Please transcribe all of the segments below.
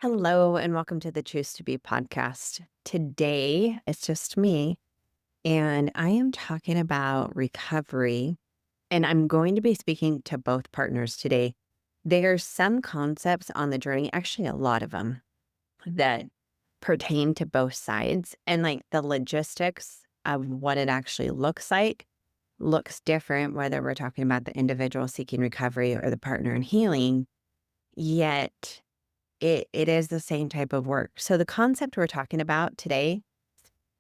Hello, and welcome to the Choose to Be podcast. Today, it's just me, and I am talking about recovery, and I'm going to be speaking to both partners today. There's some concepts on the journey, actually, a lot of them, that pertain to both sides, and like the logistics of what it actually looks like looks different, whether we're talking about the individual seeking recovery or the partner in healing. Yet, it is the same type of work. So the concept we're talking about today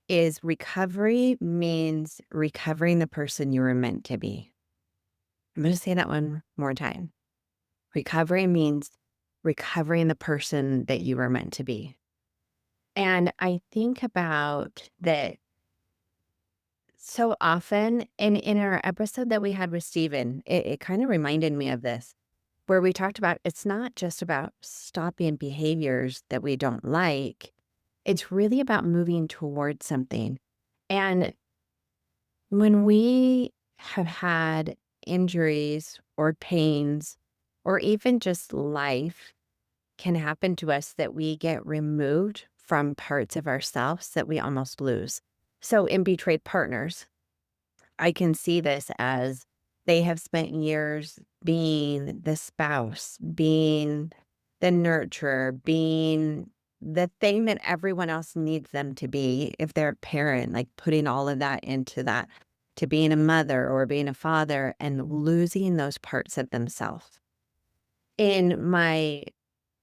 is recovery means recovering the person you were meant to be. I'm going to say that one more time. Recovery means recovering the person that you were meant to be. And I think about that so often in our episode that we had with Steven, it kind of reminded me of this, where we talked about it's not just about stopping behaviors that we don't like. It's really about moving towards something. And when we have had injuries or pains, or even just life can happen to us that we get removed from parts of ourselves that we almost lose. So in betrayed partners, I can see this as they have spent years being the spouse, being the nurturer, being the thing that everyone else needs them to be. If they're a parent, like putting all of that into that, to being a mother or being a father and losing those parts of themselves. In my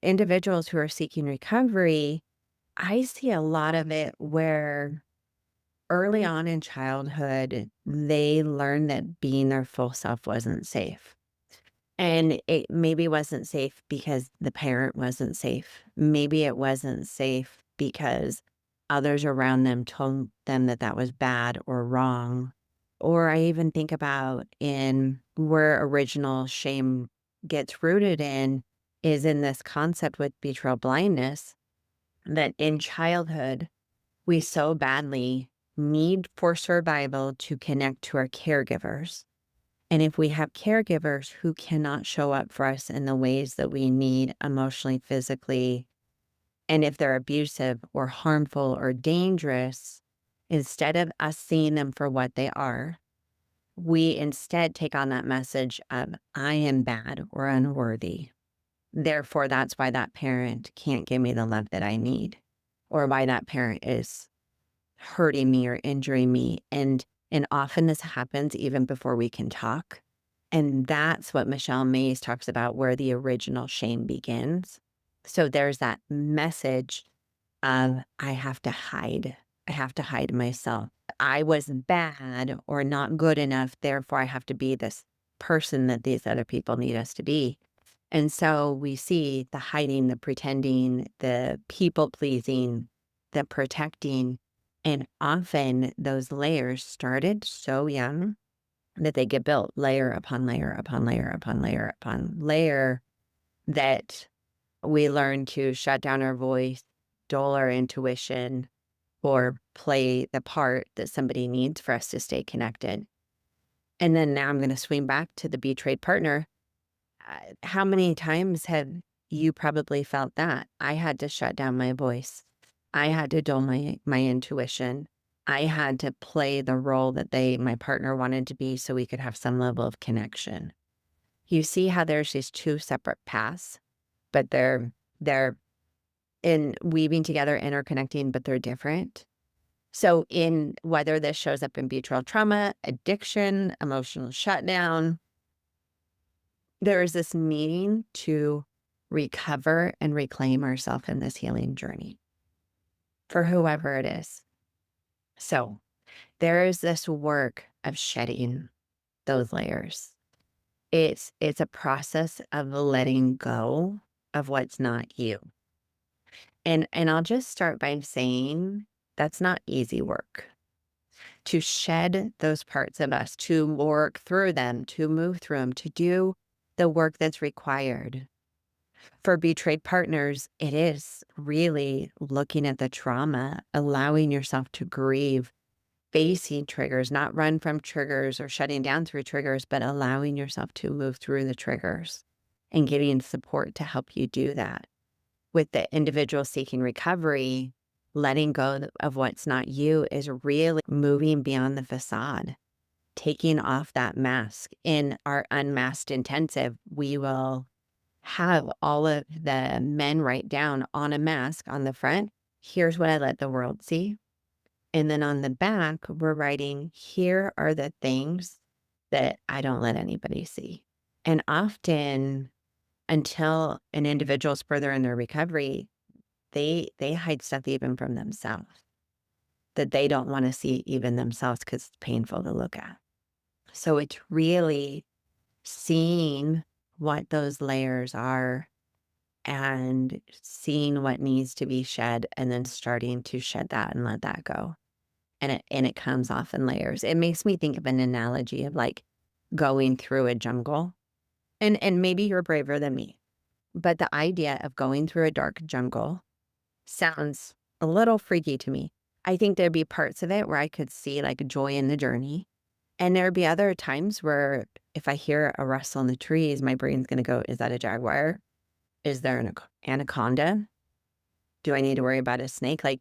individuals who are seeking recovery, I see a lot of it where early on in childhood, they learned that being their full self wasn't safe. And it maybe wasn't safe because the parent wasn't safe. Maybe it wasn't safe because others around them told them that that was bad or wrong. Or I even think about in where original shame gets rooted in is in this concept with betrayal blindness that in childhood, we so badly need for survival to connect to our caregivers. And if we have caregivers who cannot show up for us in the ways that we need emotionally, physically, and if they're abusive or harmful or dangerous, instead of us seeing them for what they are, we instead take on that message of, I am bad or unworthy. Therefore, that's why that parent can't give me the love that I need, or why that parent is hurting me or injuring me. And often this happens even before we can talk. And that's what Michelle Mays talks about, where the original shame begins. So there's that message of I have to hide. I have to hide myself. I was bad or not good enough. Therefore, I have to be this person that these other people need us to be. And so we see the hiding, the pretending, the people pleasing, the protecting. And often those layers started so young that they get built layer upon layer upon layer upon layer upon layer, that we learn to shut down our voice, dull our intuition, or play the part that somebody needs for us to stay connected. And then now I'm going to swing back to the betrayed partner. How many times have you probably felt that? I had to shut down my voice. I had to dull my intuition. I had to play the role that my partner wanted to be so we could have some level of connection. You see how there's these two separate paths, but they're in weaving together, interconnecting, but they're different. So in whether this shows up in betrayal trauma, addiction, emotional shutdown, there is this needing to recover and reclaim ourselves in this healing journey for whoever it is. So there is this work of shedding those layers. It's a process of letting go of what's not you. And I'll just start by saying that's not easy work. To shed those parts of us, to work through them, to move through them, to do the work that's required. For betrayed partners, it is really looking at the trauma, allowing yourself to grieve, facing triggers, not run from triggers or shutting down through triggers, but allowing yourself to move through the triggers and getting support to help you do that. with the individual seeking recovery, letting go of what's not you is really moving beyond the facade, taking off that mask. In our unmasked intensive, we will have all of the men write down on a mask on the front, here's what I let the world see. And then on the back, we're writing, here are the things that I don't let anybody see. And often, until an individual's further in their recovery, they hide stuff even from themselves that they don't want to see even themselves because it's painful to look at. So it's really seeing what those layers are and seeing what needs to be shed and then starting to shed that and let that go. And it comes off in layers. It makes me think of an analogy of like going through a jungle. And maybe you're braver than me, but the idea of going through a dark jungle sounds a little freaky to me. I think there'd be parts of it where I could see like joy in the journey. And there'd be other times where if I hear a rustle in the trees, my brain's going to go, is that a jaguar? Is there an anaconda? Do I need to worry about a snake? Like,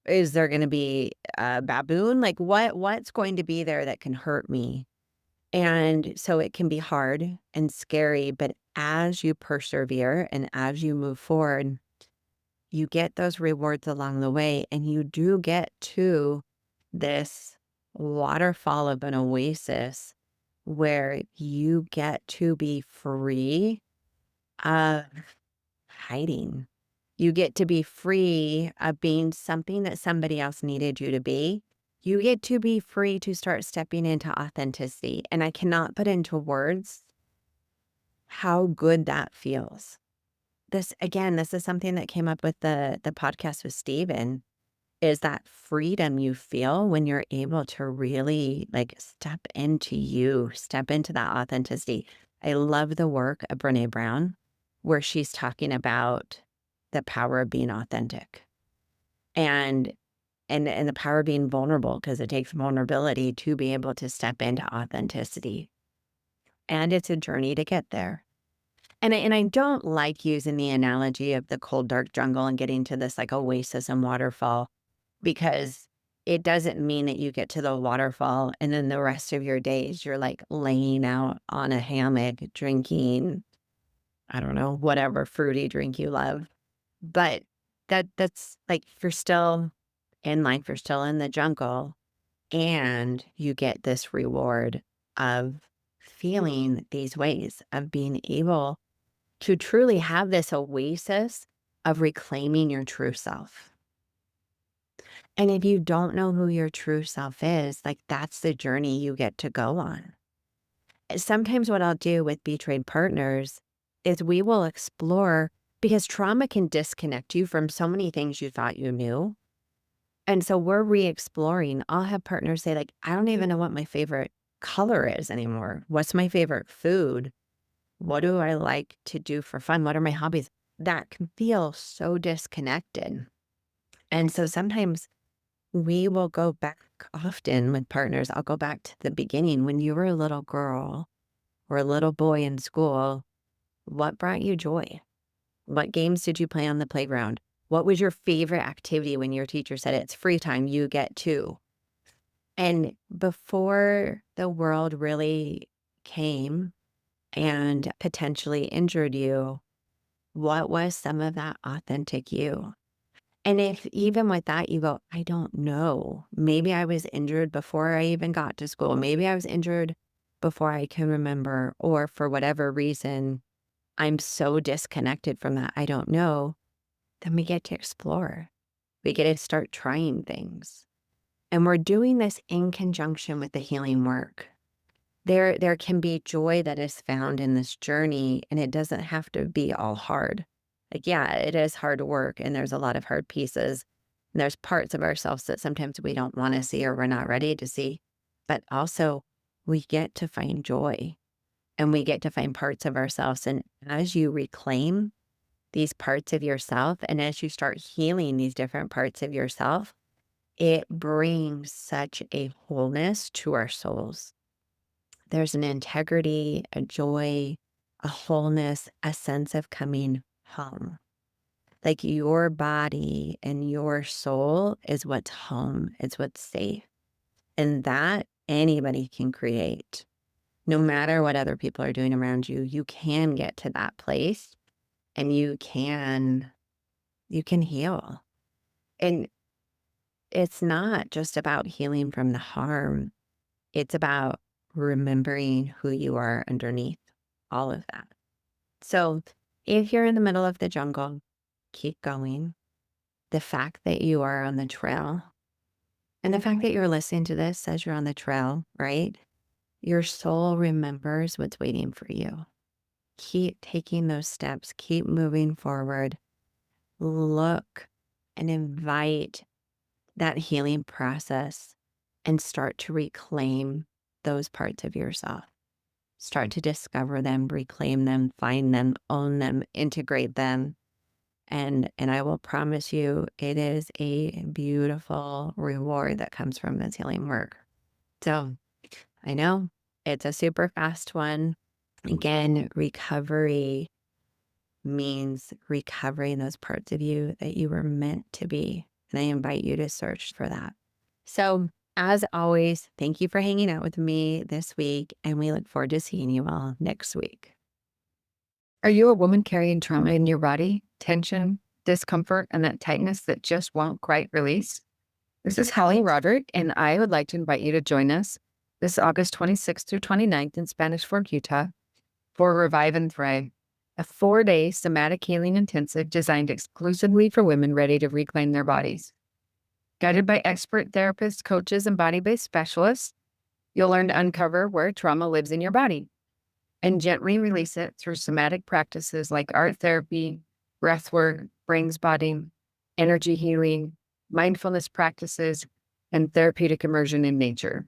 is there going to be a baboon? Like what's going to be there that can hurt me? And so it can be hard and scary, but as you persevere and as you move forward, you get those rewards along the way, and you do get to this waterfall of an oasis where you get to be free of hiding. You get to be free of being something that somebody else needed you to be. You get to be free to start stepping into authenticity. And I cannot put into words how good that feels. This, again, this is something that came up with the podcast with Steven, is that freedom you feel when you're able to really like step into you, step into that authenticity. I love the work of Brené Brown, where she's talking about the power of being authentic and the power of being vulnerable, because it takes vulnerability to be able to step into authenticity. And it's a journey to get there. And I don't like using the analogy of the cold, dark jungle and getting to this like oasis and waterfall, because it doesn't mean that you get to the waterfall and then the rest of your days you're like laying out on a hammock drinking, I don't know, whatever fruity drink you love. But that's like you're still in life, you're still in the jungle, and you get this reward of feeling these ways, of being able to truly have this oasis of reclaiming your true self. And if you don't know who your true self is, like that's the journey you get to go on. Sometimes what I'll do with betrayed partners is we will explore, because trauma can disconnect you from so many things you thought you knew. And so we're re-exploring. I'll have partners say like, I don't even know what my favorite color is anymore. What's my favorite food? What do I like to do for fun? What are my hobbies? That can feel so disconnected. And so sometimes we will go back, often with partners, I'll go back to the beginning when you were a little girl or a little boy in school. What brought you joy? What games did you play on the playground? What was your favorite activity when your teacher said it's free time, you get to? And before the world really came and potentially injured you, what was some of that authentic you? And if even with that, you go, I don't know. Maybe I was injured before I even got to school. Maybe I was injured before I can remember, or for whatever reason, I'm so disconnected from that, I don't know. Then we get to explore. We get to start trying things. And we're doing this in conjunction with the healing work. There can be joy that is found in this journey, and it doesn't have to be all hard. Like, yeah, it is hard work, and there's a lot of hard pieces. And there's parts of ourselves that sometimes we don't want to see or we're not ready to see. But also, we get to find joy, and we get to find parts of ourselves. And as you reclaim these parts of yourself, and as you start healing these different parts of yourself, it brings such a wholeness to our souls. There's an integrity, a joy, a wholeness, a sense of coming home. Like your body and your soul is what's home, it's what's safe. And that anybody can create. No matter what other people are doing around you, you can get to that place and you can heal. And it's not just about healing from the harm. It's about remembering who you are underneath all of that. So if you're in the middle of the jungle, keep going. The fact that you are on the trail and the fact that you're listening to this as you're on the trail, right? Your soul remembers what's waiting for you. Keep taking those steps, keep moving forward. Look and invite that healing process and start to reclaim those parts of yourself. Start to discover them, reclaim them, find them, own them, integrate them. And I will promise you, it is a beautiful reward that comes from this healing work. So I know it's a super fast one. Again, recovery means recovering those parts of you that you were meant to be. And I invite you to search for that. So, as always, thank you for hanging out with me this week, and we look forward to seeing you all next week. Are you a woman carrying trauma in your body, tension, discomfort, and that tightness that just won't quite release? This is Hallie Roderick, and I would like to invite you to join us this August 26th through 29th in Spanish Fork, Utah, for Revive and Thrive, a 4-day somatic healing intensive designed exclusively for women ready to reclaim their bodies. Guided by expert therapists, coaches, and body-based specialists, you'll learn to uncover where trauma lives in your body and gently release it through somatic practices like art therapy, breath work, brain spotting, energy healing, mindfulness practices, and therapeutic immersion in nature.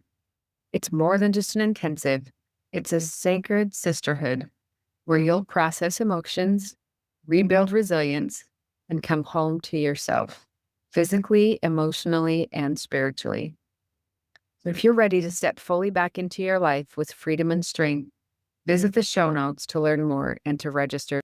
It's more than just an intensive, it's a sacred sisterhood where you'll process emotions, rebuild resilience, and come home to yourself, physically, emotionally, and spiritually. So if you're ready to step fully back into your life with freedom and strength, visit the show notes to learn more and to register.